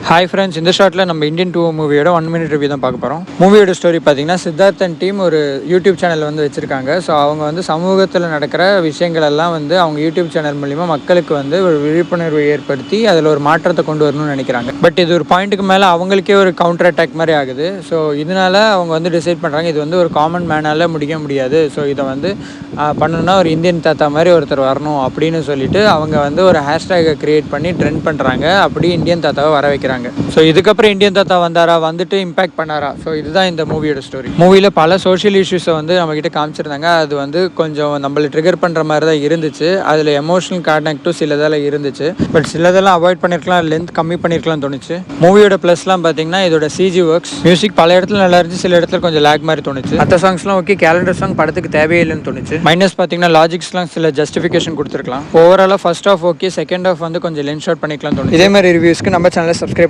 Hi friends, இந்த ஷார்ட்டில் நம்ம Indian 2 மூவியோட 1 minute ரிவ்யூ தான் பார்க்க போகிறோம். மூவியோட ஸ்டோரி பார்த்தீங்கன்னா, சித்தார்த்தன் டீம் ஒரு யூடியூப் சேனல் வந்து வச்சுருக்காங்க. ஸோ அவங்க வந்து சமூகத்தில் நடக்கிற விஷயங்கள் எல்லாம் வந்து அவங்க யூடியூப் சேனல் மூலிமா மக்களுக்கு வந்து ஒரு விழிப்புணர்வு ஏற்படுத்தி அதில் ஒரு மாற்றத்தை கொண்டு வரணும்னு நினைக்கிறாங்க. பட் இது ஒரு பாயிண்ட்டுக்கு மேலே அவங்களுக்கே ஒரு கவுண்டர் அட்டாக் மாதிரி ஆகுது. ஸோ இதனால் அவங்க வந்து டிசைட் பண்ணுறாங்க, இது வந்து ஒரு காமன் மேனால் முடிக்க முடியாது. ஸோ இதை வந்து பண்ணணும்னா ஒரு இந்தியன் தாத்தா மாதிரி ஒருத்தர் வரணும் அப்படின்னு சொல்லிட்டு அவங்க வந்து ஒரு ஹேஷ்டேகை க்ரியேட் பண்ணி ட்ரெண்ட் பண்ணுறாங்க. அப்படி இந்தியன் தாத்தாவை வர வைக்கிறாங்க. ஸோ இதுக்கப்புறம் இந்தியன் தாத்தா வந்தாரா, வந்துட்டு இம்பாக்ட் பண்ணாரா? ஸோ இதுதான் இந்த மூவியோட ஸ்டோரி. மூவியில் பல சோஷியல் இஷ்யூஸை வந்து நம்மக்கிட்ட காமிச்சிருந்தாங்க. அது வந்து கொஞ்சம் நம்மளை ட்ரிகர் பண்ணுற மாதிரி தான் இருந்துச்சு. அதில் எமோஷனல் கனெக்டும் சிலதெல்லாம் இருந்துச்சு. பட் சிலதெல்லாம் அவாய்ட் பண்ணியிருக்கலாம், லென்த் கம்மி பண்ணியிருக்கலாம் தோணுச்சு. மூவியோட ப்ளஸ்லாம் பார்த்தீங்கன்னா இதோட சிஜி ஒர்க்ஸ், மியூசிக் பல இடத்துல நல்லா இருந்துச்சு, சில இடத்துல கொஞ்சம் லேக் மாதிரி தோணுச்சு. மற்ற சாங்ஸ்லாம் ஓகே, கேலண்டர் சாங் படத்துக்கு தேவையில்லைன்னு தோணுச்சு. மைனஸ் பார்த்தீங்கன்னா லாஜிக்ஸ்லாம் சில ஜஸ்டிஃபிகேஷன் கொடுத்துருக்கலாம். ஓவராலாக first half okay, second half வந்து கொஞ்சம் லென்த் ஷார்ட் பண்ணிக்கலாம் தோணுச்சு. இதே மாதிரி ரிவ்யூஸ்க்கு நம்ம சேனலை சப்ஸ்கிரைப்